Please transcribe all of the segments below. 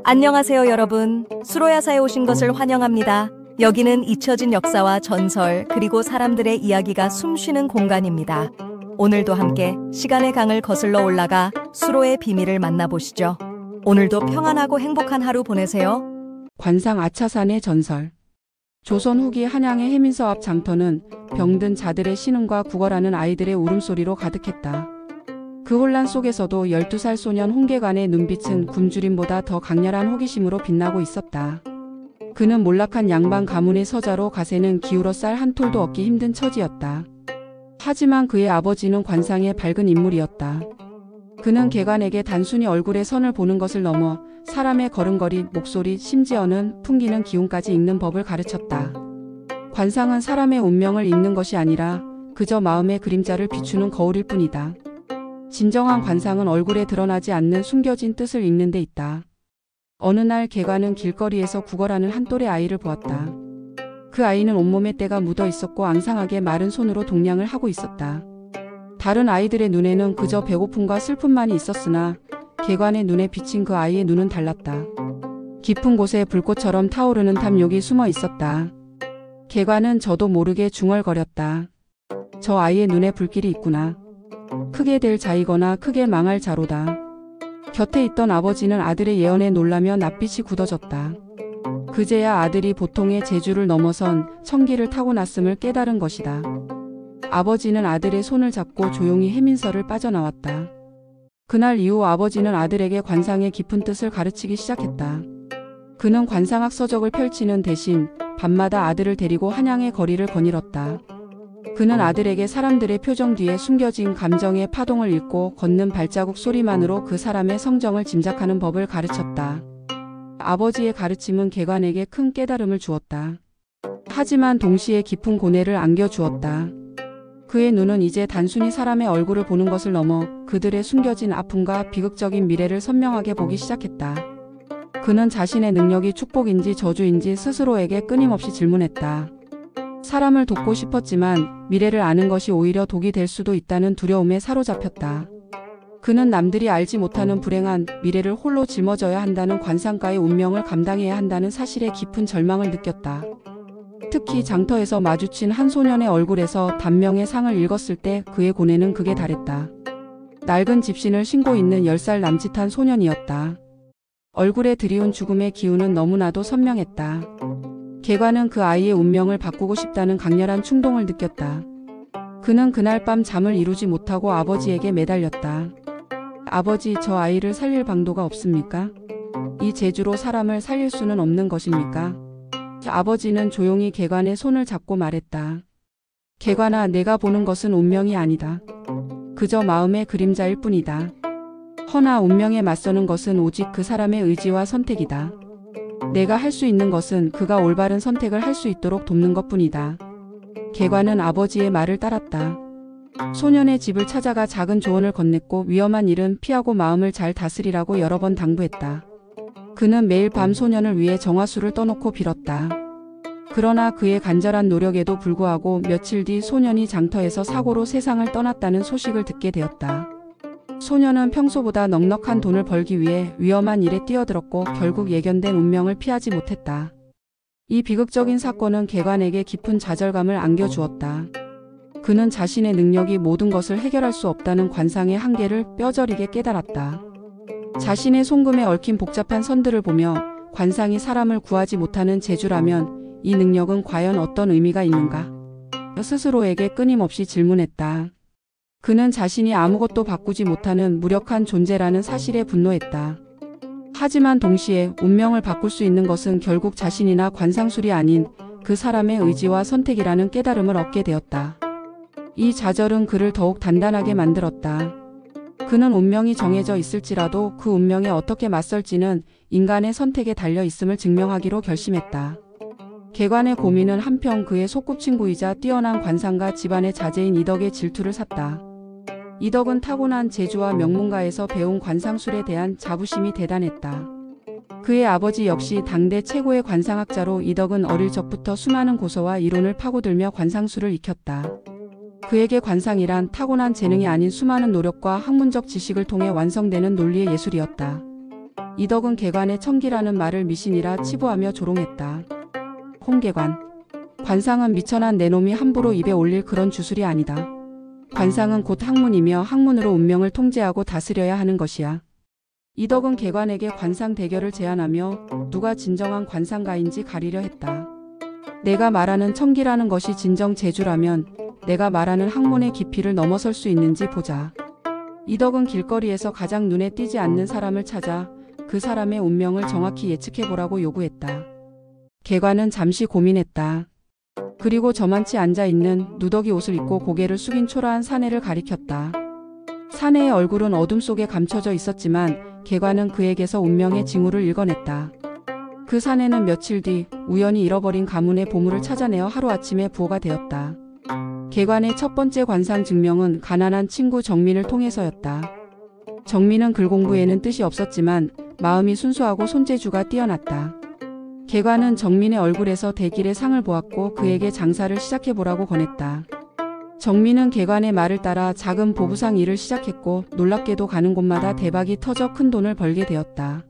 안녕하세요, 여러분. 수로야사에 오신 것을 환영합니다. 여기는 잊혀진 역사와 전설, 그리고 사람들의 이야기가 숨쉬는 공간입니다. 오늘도 함께 시간의 강을 거슬러 올라가 수로의 비밀을 만나보시죠. 오늘도 평안하고 행복한 하루 보내세요. 관상 아차산의 전설. 조선 후기 한양의 해민서 앞 장터는 병든 자들의 신음과 구걸하는 아이들의 울음소리로 가득했다. 그 혼란 속에서도 12살 소년 홍계관의 눈빛은 굶주림보다 더 강렬한 호기심으로 빛나고 있었다. 그는 몰락한 양반 가문의 서자로 가세는 기울어 쌀 한 톨도 얻기 힘든 처지였다. 하지만 그의 아버지는 관상의 밝은 인물이었다. 그는 계관에게 단순히 얼굴의 선을 보는 것을 넘어 사람의 걸음걸이, 목소리, 심지어는 풍기는 기운까지 읽는 법을 가르쳤다. 관상은 사람의 운명을 읽는 것이 아니라 그저 마음의 그림자를 비추는 거울일 뿐이다. 진정한 관상은 얼굴에 드러나지 않는 숨겨진 뜻을 읽는 데 있다. 어느 날 계관은 길거리에서 구걸하는 한 또래 아이를 보았다. 그 아이는 온몸에 때가 묻어 있었고 앙상하게 마른 손으로 동냥을 하고 있었다. 다른 아이들의 눈에는 그저 배고픔과 슬픔만이 있었으나 계관의 눈에 비친 그 아이의 눈은 달랐다. 깊은 곳에 불꽃처럼 타오르는 탐욕이 숨어 있었다. 계관은 저도 모르게 중얼거렸다. 저 아이의 눈에 불길이 있구나. 크게 될 자이거나 크게 망할 자로다. 곁에 있던 아버지는 아들의 예언에 놀라며 낯빛이 굳어졌다. 그제야 아들이 보통의 재주를 넘어선 천기를 타고났음을 깨달은 것이다. 아버지는 아들의 손을 잡고 조용히 해민서를 빠져나왔다. 그날 이후 아버지는 아들에게 관상의 깊은 뜻을 가르치기 시작했다. 그는 관상학 서적을 펼치는 대신 밤마다 아들을 데리고 한양의 거리를 거닐었다. 그는 아들에게 사람들의 표정 뒤에 숨겨진 감정의 파동을 읽고 걷는 발자국 소리만으로 그 사람의 성정을 짐작하는 법을 가르쳤다. 아버지의 가르침은 계관에게 큰 깨달음을 주었다. 하지만 동시에 깊은 고뇌를 안겨주었다. 그의 눈은 이제 단순히 사람의 얼굴을 보는 것을 넘어 그들의 숨겨진 아픔과 비극적인 미래를 선명하게 보기 시작했다. 그는 자신의 능력이 축복인지 저주인지 스스로에게 끊임없이 질문했다. 사람을 돕고 싶었지만 미래를 아는 것이 오히려 독이 될 수도 있다는 두려움에 사로잡혔다. 그는 남들이 알지 못하는 불행한 미래를 홀로 짊어져야 한다는 관상가의 운명을 감당해야 한다는 사실에 깊은 절망을 느꼈다. 특히 장터에서 마주친 한 소년의 얼굴에서 단명의 상을 읽었을 때 그의 고뇌는 극에 달했다. 낡은 집신을 신고 있는 10살 남짓한 소년이었다. 얼굴에 드리운 죽음의 기운은 너무나도 선명했다. 계관은 그 아이의 운명을 바꾸고 싶다는 강렬한 충동을 느꼈다. 그는 그날 밤 잠을 이루지 못하고 아버지에게 매달렸다. 아버지, 저 아이를 살릴 방도가 없습니까? 이 재주로 사람을 살릴 수는 없는 것입니까? 아버지는 조용히 계관의 손을 잡고 말했다. 계관아, 내가 보는 것은 운명이 아니다. 그저 마음의 그림자일 뿐이다. 허나 운명에 맞서는 것은 오직 그 사람의 의지와 선택이다. 내가 할 수 있는 것은 그가 올바른 선택을 할 수 있도록 돕는 것뿐이다. 계관은 아버지의 말을 따랐다. 소년의 집을 찾아가 작은 조언을 건넸고 위험한 일은 피하고 마음을 잘 다스리라고 여러 번 당부했다. 그는 매일 밤 소년을 위해 정화수를 떠놓고 빌었다. 그러나 그의 간절한 노력에도 불구하고 며칠 뒤 소년이 장터에서 사고로 세상을 떠났다는 소식을 듣게 되었다. 소년은 평소보다 넉넉한 돈을 벌기 위해 위험한 일에 뛰어들었고 결국 예견된 운명을 피하지 못했다. 이 비극적인 사건은 계관에게 깊은 좌절감을 안겨주었다. 그는 자신의 능력이 모든 것을 해결할 수 없다는 관상의 한계를 뼈저리게 깨달았다. 자신의 송금에 얽힌 복잡한 선들을 보며 관상이 사람을 구하지 못하는 재주라면 이 능력은 과연 어떤 의미가 있는가? 스스로에게 끊임없이 질문했다. 그는 자신이 아무것도 바꾸지 못하는 무력한 존재라는 사실에 분노했다. 하지만 동시에 운명을 바꿀 수 있는 것은 결국 자신이나 관상술이 아닌 그 사람의 의지와 선택이라는 깨달음을 얻게 되었다. 이 좌절은 그를 더욱 단단하게 만들었다. 그는 운명이 정해져 있을지라도 그 운명에 어떻게 맞설지는 인간의 선택에 달려 있음을 증명하기로 결심했다. 계관의 고민은 한편 그의 소꿉친구이자 뛰어난 관상가 집안의 자제인 이덕의 질투를 샀다. 이덕은 타고난 재주와 명문가에서 배운 관상술에 대한 자부심이 대단했다. 그의 아버지 역시 당대 최고의 관상학자로 이덕은 어릴 적부터 수많은 고서와 이론을 파고들며 관상술을 익혔다. 그에게 관상이란 타고난 재능이 아닌 수많은 노력과 학문적 지식을 통해 완성되는 논리의 예술이었다. 이덕은 개관의 청기라는 말을 미신이라 치부하며 조롱했다. 홍개관. 관상은 미천한 내놈이 함부로 입에 올릴 그런 주술이 아니다. 관상은 곧 학문이며 학문으로 운명을 통제하고 다스려야 하는 것이야. 이덕은 개관에게 관상 대결을 제안하며 누가 진정한 관상가인지 가리려 했다. 내가 말하는 청기라는 것이 진정 재주라면 내가 말하는 학문의 깊이를 넘어설 수 있는지 보자. 이덕은 길거리에서 가장 눈에 띄지 않는 사람을 찾아 그 사람의 운명을 정확히 예측해보라고 요구했다. 개관은 잠시 고민했다. 그리고 저만치 앉아있는 누더기 옷을 입고 고개를 숙인 초라한 사내를 가리켰다. 사내의 얼굴은 어둠 속에 감춰져 있었지만 개관은 그에게서 운명의 징후를 읽어냈다. 그 사내는 며칠 뒤 우연히 잃어버린 가문의 보물을 찾아내어 하루아침에 부호가 되었다. 개관의 첫 번째 관상 증명은 가난한 친구 정민을 통해서였다. 정민은 글 공부에는 뜻이 없었지만 마음이 순수하고 손재주가 뛰어났다. 개관은 정민의 얼굴에서 대길의 상을 보았고 그에게 장사를 시작해보라고 권했다. 정민은 개관의 말을 따라 작은 보부상 일을 시작했고 놀랍게도 가는 곳마다 대박이 터져 큰 돈을 벌게 되었다.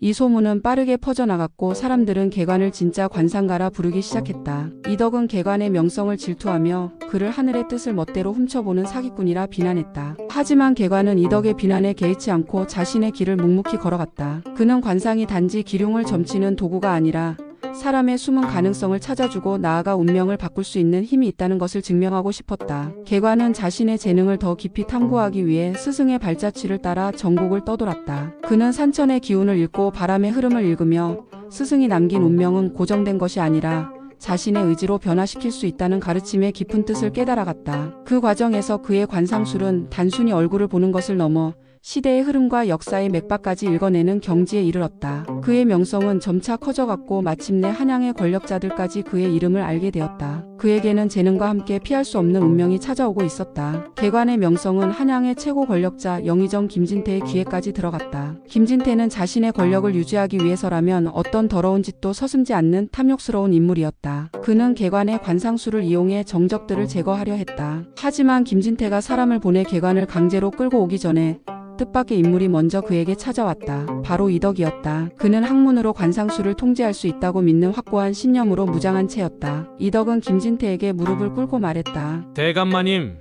이 소문은 빠르게 퍼져나갔고 사람들은 개관을 진짜 관상가라 부르기 시작했다. 이덕은 개관의 명성을 질투하며 그를 하늘의 뜻을 멋대로 훔쳐보는 사기꾼이라 비난했다. 하지만 개관은 이덕의 비난에 개의치 않고 자신의 길을 묵묵히 걸어갔다. 그는 관상이 단지 기륭을 점치는 도구가 아니라 사람의 숨은 가능성을 찾아주고 나아가 운명을 바꿀 수 있는 힘이 있다는 것을 증명하고 싶었다. 개관은 자신의 재능을 더 깊이 탐구하기 위해 스승의 발자취를 따라 전국을 떠돌았다. 그는 산천의 기운을 읽고 바람의 흐름을 읽으며 스승이 남긴 운명은 고정된 것이 아니라 자신의 의지로 변화시킬 수 있다는 가르침의 깊은 뜻을 깨달아갔다. 그 과정에서 그의 관상술은 단순히 얼굴을 보는 것을 넘어 시대의 흐름과 역사의 맥박까지 읽어내는 경지에 이르렀다. 그의 명성은 점차 커져갔고 마침내 한양의 권력자들까지 그의 이름을 알게 되었다. 그에게는 재능과 함께 피할 수 없는 운명이 찾아오고 있었다. 개관의 명성은 한양의 최고 권력자 영의정 김진태의 귀에까지 들어갔다. 김진태는 자신의 권력을 유지하기 위해서라면 어떤 더러운 짓도 서슴지 않는 탐욕스러운 인물이었다. 그는 개관의 관상술을 이용해 정적들을 제거하려 했다. 하지만 김진태가 사람을 보내 개관을 강제로 끌고 오기 전에 뜻밖의 인물이 먼저 그에게 찾아왔다. 바로 이덕이었다. 그는 학문으로 관상술을 통제할 수 있다고 믿는 확고한 신념으로 무장한 채였다. 이덕은 김진태에게 무릎을 꿇고 말했다. 대감마님,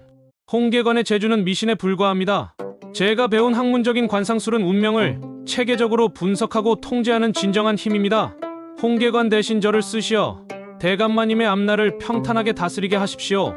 홍개관의 재주는 미신에 불과합니다. 제가 배운 학문적인 관상술은 운명을 체계적으로 분석하고 통제하는 진정한 힘입니다. 홍개관 대신 저를 쓰시어 대감마님의 앞날을 평탄하게 다스리게 하십시오.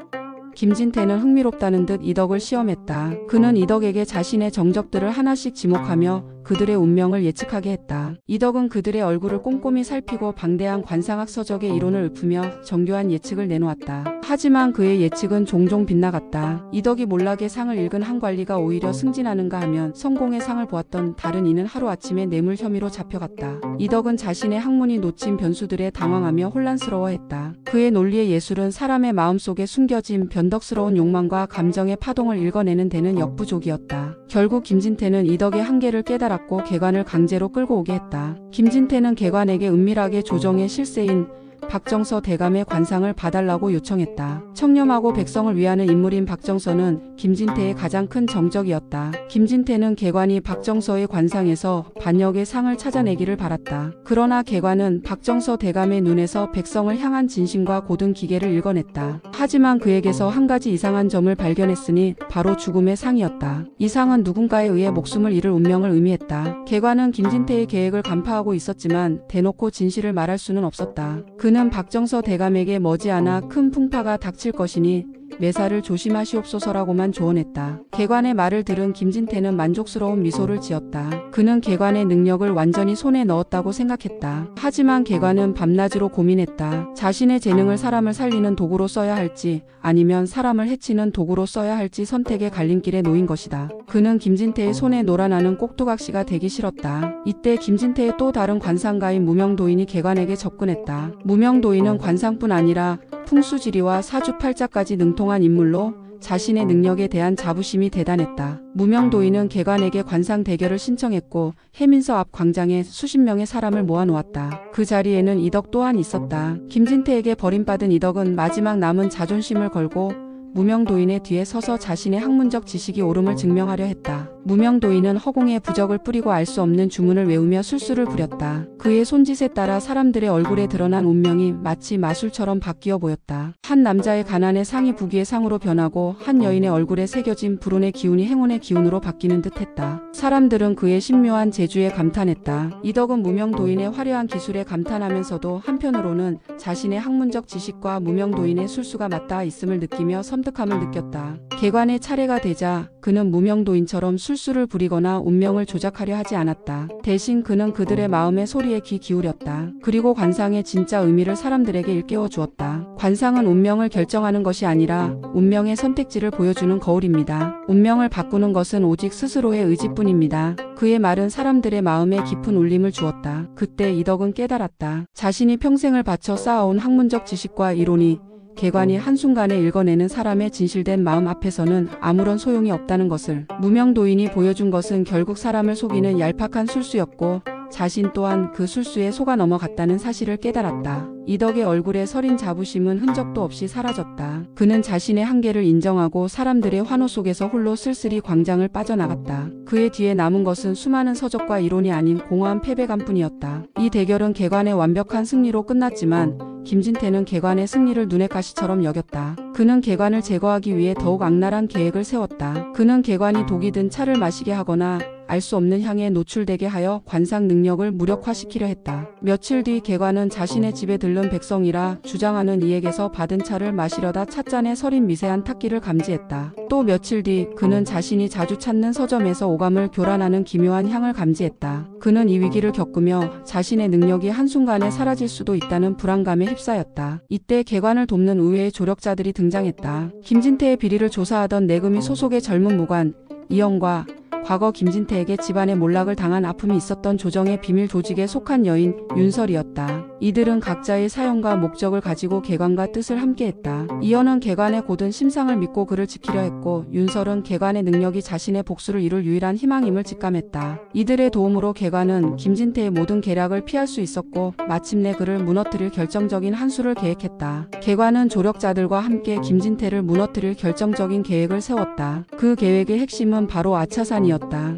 김진태는 흥미롭다는 듯 이덕을 시험했다. 그는 이덕에게 자신의 정적들을 하나씩 지목하며 그들의 운명을 예측하게 했다. 이덕은 그들의 얼굴을 꼼꼼히 살피고 방대한 관상학 서적의 이론을 읊으며 정교한 예측을 내놓았다. 하지만 그의 예측은 종종 빗나갔다. 이덕이 몰락의 상을 읽은 한 관리가 오히려 승진하는가 하면 성공의 상을 보았던 다른 이는 하루아침에 뇌물 혐의로 잡혀갔다. 이덕은 자신의 학문이 놓친 변수들에 당황하며 혼란스러워했다. 그의 논리의 예술은 사람의 마음속에 숨겨진 변덕스러운 욕망과 감정의 파동을 읽어내는 데는 역부족이었다. 결국 김진태는 이덕의 한계를 깨달았고 개관을 강제로 끌고 오게 했다. 김진태는 개관에게 은밀하게 조정의 실세인 박정서 대감의 관상을 봐달라고 요청했다. 청렴하고 백성을 위하는 인물인 박정서는 김진태의 가장 큰 정적이었다. 김진태는 개관이 박정서의 관상에서 반역의 상을 찾아내기를 바랐다. 그러나 개관은 박정서 대감의 눈에서 백성을 향한 진심과 고든 기계를 읽어냈다. 하지만 그에게서 한 가지 이상한 점을 발견했으니 바로 죽음의 상이었다. 이 상은 누군가에 의해 목숨을 잃을 운명을 의미했다. 개관은 김진태의 계획을 간파하고 있었지만 대놓고 진실을 말할 수는 없었다. 그는 박정서 대감에게 머지않아 큰 풍파가 닥칠 것이니 매사를 조심하시옵소서라고만 조언했다. 개관의 말을 들은 김진태는 만족스러운 미소를 지었다. 그는 개관의 능력을 완전히 손에 넣었다고 생각했다. 하지만 개관은 밤낮으로 고민했다. 자신의 재능을 사람을 살리는 도구로 써야 할지 아니면 사람을 해치는 도구로 써야 할지 선택의 갈림길에 놓인 것이다. 그는 김진태의 손에 놀아나는 꼭두각시가 되기 싫었다. 이때 김진태의 또 다른 관상가인 무명도인이 개관에게 접근했다. 무명도인은 관상뿐 아니라 풍수지리와 사주팔자까지 능통한 인물로 자신의 능력에 대한 자부심이 대단했다. 무명도인은 개관에게 관상 대결을 신청했고 해민서 앞 광장에 수십 명의 사람을 모아놓았다. 그 자리에는 이덕 또한 있었다. 김진태에게 버림받은 이덕은 마지막 남은 자존심을 걸고 무명도인의 뒤에 서서 자신의 학문적 지식이 옳음을 증명하려 했다. 무명도인은 허공에 부적을 뿌리고 알 수 없는 주문을 외우며 술수를 부렸다. 그의 손짓에 따라 사람들의 얼굴에 드러난 운명이 마치 마술처럼 바뀌어 보였다. 한 남자의 가난의 상이 부귀의 상으로 변하고 한 여인의 얼굴에 새겨진 불운의 기운이 행운의 기운으로 바뀌는 듯했다. 사람들은 그의 신묘한 재주에 감탄했다. 이덕은 무명도인의 화려한 기술에 감탄하면서도 한편으로는 자신의 학문적 지식과 무명도인의 술수가 맞닿아 있음을 느끼며 섬뜩함을 느꼈다. 계관의 차례가 되자 그는 무명도인처럼 술수를 부리거나 운명을 조작하려 하지 않았다. 대신 그는 그들의 마음의 소리에 귀 기울였다. 그리고 관상의 진짜 의미를 사람들에게 일깨워 주었다. 관상은 운명을 결정하는 것이 아니라 운명의 선택지를 보여주는 거울입니다. 운명을 바꾸는 것은 오직 스스로의 의지뿐입니다. 그의 말은 사람들의 마음에 깊은 울림을 주었다. 그때 이덕은 깨달았다. 자신이 평생을 바쳐 쌓아온 학문적 지식과 이론이 계관이 한순간에 읽어내는 사람의 진실된 마음 앞에서는 아무런 소용이 없다는 것을. 무명도인이 보여준 것은 결국 사람을 속이는 얄팍한 술수였고 자신 또한 그 술수에 속아 넘어갔다는 사실을 깨달았다. 이덕의 얼굴에 서린 자부심은 흔적도 없이 사라졌다. 그는 자신의 한계를 인정하고 사람들의 환호 속에서 홀로 쓸쓸히 광장을 빠져나갔다. 그의 뒤에 남은 것은 수많은 서적과 이론이 아닌 공허한 패배감뿐이었다. 이 대결은 계관의 완벽한 승리로 끝났지만 김진태는 계관의 승리를 눈의 가시처럼 여겼다. 그는 계관을 제거하기 위해 더욱 악랄한 계획을 세웠다. 그는 계관이 독이 든 차를 마시게 하거나 알 수 없는 향에 노출되게 하여 관상 능력을 무력화시키려 했다. 며칠 뒤 계관은 자신의 집에 들른 백성이라 주장하는 이에게서 받은 차를 마시려다 찻잔에 서린 미세한 탁기를 감지했다. 또 며칠 뒤 그는 자신이 자주 찾는 서점에서 오감을 교란하는 기묘한 향을 감지했다. 그는 이 위기를 겪으며 자신의 능력이 한순간에 사라질 수도 있다는 불안감에 휩싸였다. 이때 계관을 돕는 의외의 조력자들이 등장했다. 김진태의 비리를 조사하던 내금위 소속의 젊은 무관 이영과 과거 김진태에게 집안의 몰락을 당한 아픔이 있었던 조정의 비밀 조직에 속한 여인 윤설이었다. 이들은 각자의 사연과 목적을 가지고 계관과 뜻을 함께했다. 이현은 계관의 고든 심상을 믿고 그를 지키려 했고 윤설은 계관의 능력이 자신의 복수를 이룰 유일한 희망임을 직감했다. 이들의 도움으로 계관은 김진태의 모든 계략을 피할 수 있었고 마침내 그를 무너뜨릴 결정적인 한 수를 계획했다. 계관은 조력자들과 함께 김진태를 무너뜨릴 결정적인 계획을 세웠다. 그 계획의 핵심은 바로 아차산이었다.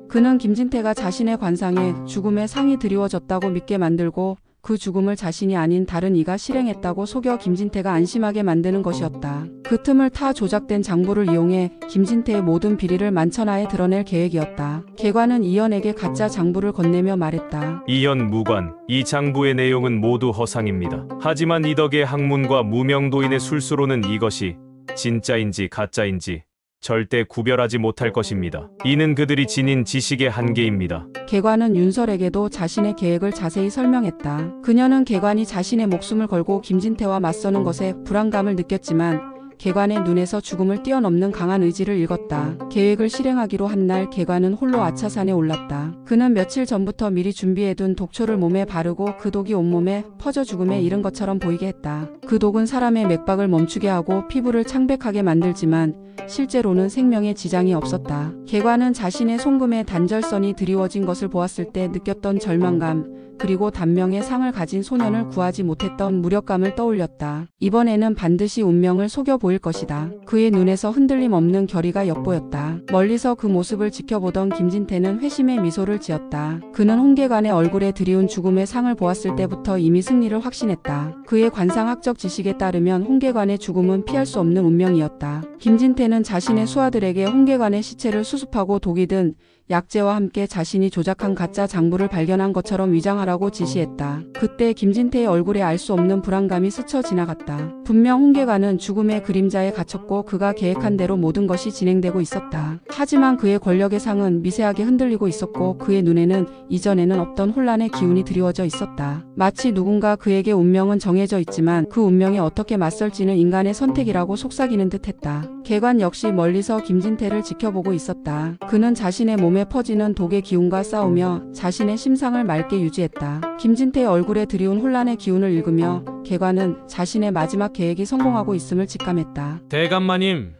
그는 김진태가 자신의 관상에 죽음의 상이 드리워졌다고 믿게 만들고 그 죽음을 자신이 아닌 다른 이가 실행했다고 속여 김진태가 안심하게 만드는 것이었다. 그 틈을 타 조작된 장부를 이용해 김진태의 모든 비리를 만천하에 드러낼 계획이었다. 계관은 이현에게 가짜 장부를 건네며 말했다. 이현 무관, 이 장부의 내용은 모두 허상입니다. 하지만 이덕의 학문과 무명도인의 술수로는 이것이 진짜인지 가짜인지 절대 구별하지 못할 것입니다. 이는 그들이 지닌 지식의 한계입니다. 계관은 윤설에게도 자신의 계획을 자세히 설명했다. 그녀는 계관이 자신의 목숨을 걸고 김진태와 맞서는 것에 불안감을 느꼈지만 계관의 눈에서 죽음을 뛰어넘는 강한 의지를 읽었다. 계획을 실행하기로 한 날 계관은 홀로 아차산에 올랐다. 그는 며칠 전부터 미리 준비해둔 독초를 몸에 바르고 그 독이 온몸에 퍼져 죽음에 이른 것처럼 보이게 했다. 그 독은 사람의 맥박을 멈추게 하고 피부를 창백하게 만들지만 실제로는 생명에 지장이 없었다. 계관은 자신의 송금에 단절선이 드리워진 것을 보았을 때 느꼈던 절망감 그리고 단명의 상을 가진 소년을 구하지 못했던 무력감을 떠올렸다. 이번에는 반드시 운명을 속여 보일 것이다. 그의 눈에서 흔들림 없는 결의가 엿보였다. 멀리서 그 모습을 지켜보던 김진태는 회심의 미소를 지었다. 그는 홍계관의 얼굴에 드리운 죽음의 상을 보았을 때부터 이미 승리를 확신했다. 그의 관상학적 지식에 따르면 홍계관의 죽음은 피할 수 없는 운명이었다. 김진태는 자신의 수하들에게 홍계관의 시체를 수습하고 독이 든 약재와 함께 자신이 조작한 가짜 장부를 발견한 것처럼 위장하라고 지시했다. 그때 김진태의 얼굴에 알 수 없는 불안감이 스쳐 지나갔다. 분명 홍계관은 죽음의 그림자에 갇혔고 그가 계획한 대로 모든 것이 진행되고 있었다. 하지만 그의 권력의 상은 미세하게 흔들리고 있었고 그의 눈에는 이전에는 없던 혼란의 기운이 드리워져 있었다. 마치 누군가 그에게 운명은 정해져 있지만 그 운명에 어떻게 맞설지는 인간의 선택이라고 속삭이는 듯했다. 계관 역시 멀리서 김진태를 지켜보고 있었다. 그는 자신의 몸에 퍼지는 독의 기운과 싸우며 자신의 심상을 맑게 유지했다. 김진태의 얼굴에 드리운 혼란의 기운을 읽으며 계관은 자신의 마지막 계획이 성공하고 있음을 직감했다. 대감마님,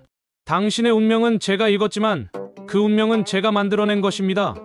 당신의 운명은 제가 읽었지만 그 운명은 제가 만들어낸 것입니다.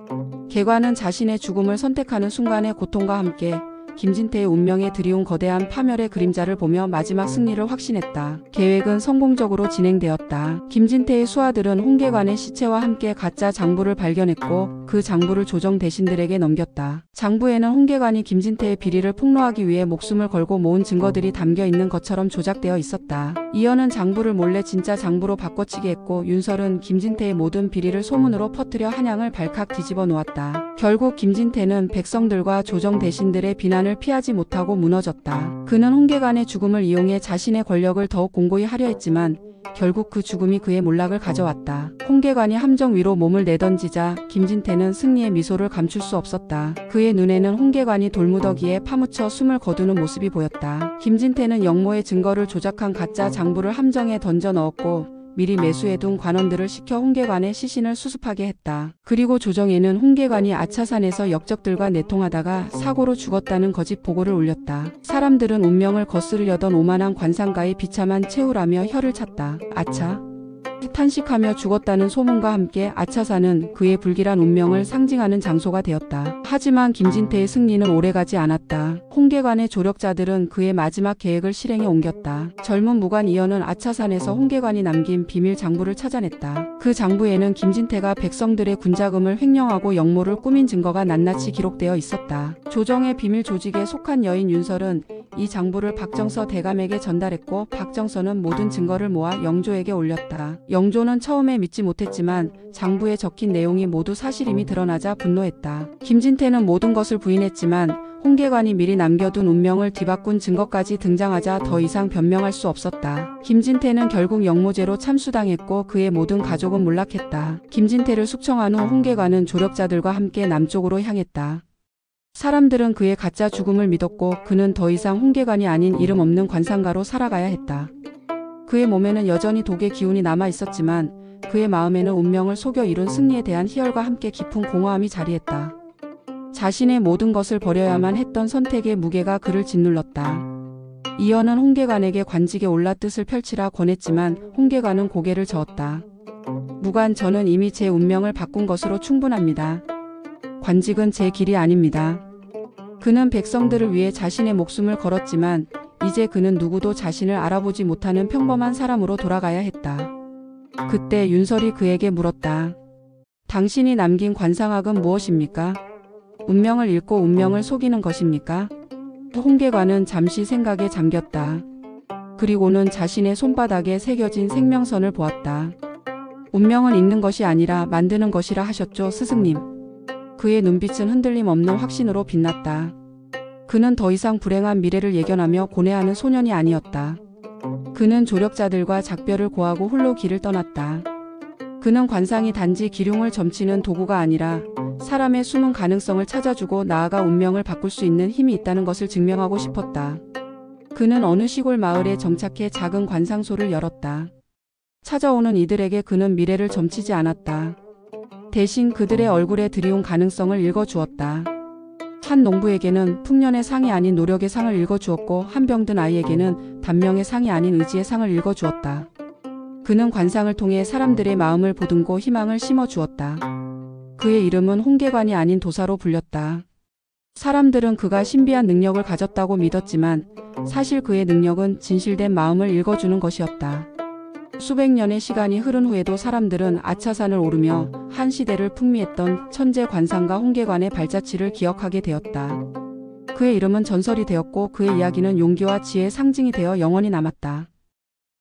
계관은 자신의 죽음을 선택하는 순간의 고통과 함께 김진태의 운명에 드리운 거대한 파멸의 그림자를 보며 마지막 승리를 확신했다. 계획은 성공적으로 진행되었다. 김진태의 수하들은 홍계관의 시체와 함께 가짜 장부를 발견했고 그 장부를 조정 대신들에게 넘겼다. 장부에는 홍계관이 김진태의 비리를 폭로하기 위해 목숨을 걸고 모은 증거들이 담겨 있는 것처럼 조작되어 있었다. 이현은 장부를 몰래 진짜 장부로 바꿔치기 했고 윤설은 김진태의 모든 비리를 소문으로 퍼뜨려 한양을 발칵 뒤집어 놓았다. 결국 김진태는 백성들과 조정 대신들의 비난을 피하지 못하고 무너졌다. 그는 홍계관의 죽음을 이용해 자신의 권력을 더욱 공고히 하려 했지만 결국 그 죽음이 그의 몰락을 가져왔다. 홍계관이 함정 위로 몸을 내던지자 김진태는 승리의 미소를 감출 수 없었다. 그의 눈에는 홍계관이 돌무더기에 파묻혀 숨을 거두는 모습이 보였다. 김진태는 영모의 증거를 조작한 가짜 장부를 함정에 던져 넣었고 미리 매수해둔 관원들을 시켜 홍계관의 시신을 수습하게 했다. 그리고 조정에는 홍계관이 아차산에서 역적들과 내통하다가 사고로 죽었다는 거짓 보고를 올렸다. 사람들은 운명을 거스르려던 오만한 관상가의 비참한 최후라며 혀를 찼다. 아차! 탄식하며 죽었다는 소문과 함께 아차산은 그의 불길한 운명을 상징하는 장소가 되었다. 하지만 김진태의 승리는 오래가지 않았다. 홍계관의 조력자들은 그의 마지막 계획을 실행에 옮겼다. 젊은 무관 이현은 아차산에서 홍계관이 남긴 비밀 장부를 찾아냈다. 그 장부에는 김진태가 백성들의 군자금을 횡령하고 영모를 꾸민 증거가 낱낱이 기록되어 있었다. 조정의 비밀 조직에 속한 여인 윤설은 이 장부를 박정서 대감에게 전달했고 박정서는 모든 증거를 모아 영조에게 올렸다. 영조는 처음에 믿지 못했지만 장부에 적힌 내용이 모두 사실임이 드러나자 분노했다. 김진태는 모든 것을 부인했지만 홍계관이 미리 남겨둔 운명을 뒤바꾼 증거까지 등장하자 더 이상 변명할 수 없었다. 김진태는 결국 영모죄로 참수당했고 그의 모든 가족은 몰락했다. 김진태를 숙청한 후 홍계관은 조력자들과 함께 남쪽으로 향했다. 사람들은 그의 가짜 죽음을 믿었고 그는 더 이상 홍계관이 아닌 이름 없는 관상가로 살아가야 했다. 그의 몸에는 여전히 독의 기운이 남아 있었지만 그의 마음에는 운명을 속여 이룬 승리에 대한 희열과 함께 깊은 공허함이 자리했다. 자신의 모든 것을 버려야만 했던 선택의 무게가 그를 짓눌렀다. 이현은 홍계관에게 관직에 올라 뜻을 펼치라 권했지만 홍계관은 고개를 저었다. 무관, 저는 이미 제 운명을 바꾼 것으로 충분합니다. 관직은 제 길이 아닙니다. 그는 백성들을 위해 자신의 목숨을 걸었지만 이제 그는 누구도 자신을 알아보지 못하는 평범한 사람으로 돌아가야 했다. 그때 윤설이 그에게 물었다. 당신이 남긴 관상학은 무엇입니까? 운명을 읽고 운명을 속이는 것입니까? 홍계관은 잠시 생각에 잠겼다. 그리고는 자신의 손바닥에 새겨진 생명선을 보았다. 운명은 읽는 것이 아니라 만드는 것이라 하셨죠, 스승님. 그의 눈빛은 흔들림 없는 확신으로 빛났다. 그는 더 이상 불행한 미래를 예견하며 고뇌하는 소년이 아니었다. 그는 조력자들과 작별을 고하고 홀로 길을 떠났다. 그는 관상이 단지 기륭을 점치는 도구가 아니라 사람의 숨은 가능성을 찾아주고 나아가 운명을 바꿀 수 있는 힘이 있다는 것을 증명하고 싶었다. 그는 어느 시골 마을에 정착해 작은 관상소를 열었다. 찾아오는 이들에게 그는 미래를 점치지 않았다. 대신 그들의 얼굴에 드리운 가능성을 읽어주었다. 한 농부에게는 풍년의 상이 아닌 노력의 상을 읽어주었고 한 병든 아이에게는 단명의 상이 아닌 의지의 상을 읽어주었다. 그는 관상을 통해 사람들의 마음을 보듬고 희망을 심어주었다. 그의 이름은 홍계관이 아닌 도사로 불렸다. 사람들은 그가 신비한 능력을 가졌다고 믿었지만 사실 그의 능력은 진실된 마음을 읽어주는 것이었다. 수백 년의 시간이 흐른 후에도 사람들은 아차산을 오르며 한 시대를 풍미했던 천재 관상가 홍계관의 발자취를 기억하게 되었다. 그의 이름은 전설이 되었고 그의 이야기는 용기와 지혜의 상징이 되어 영원히 남았다.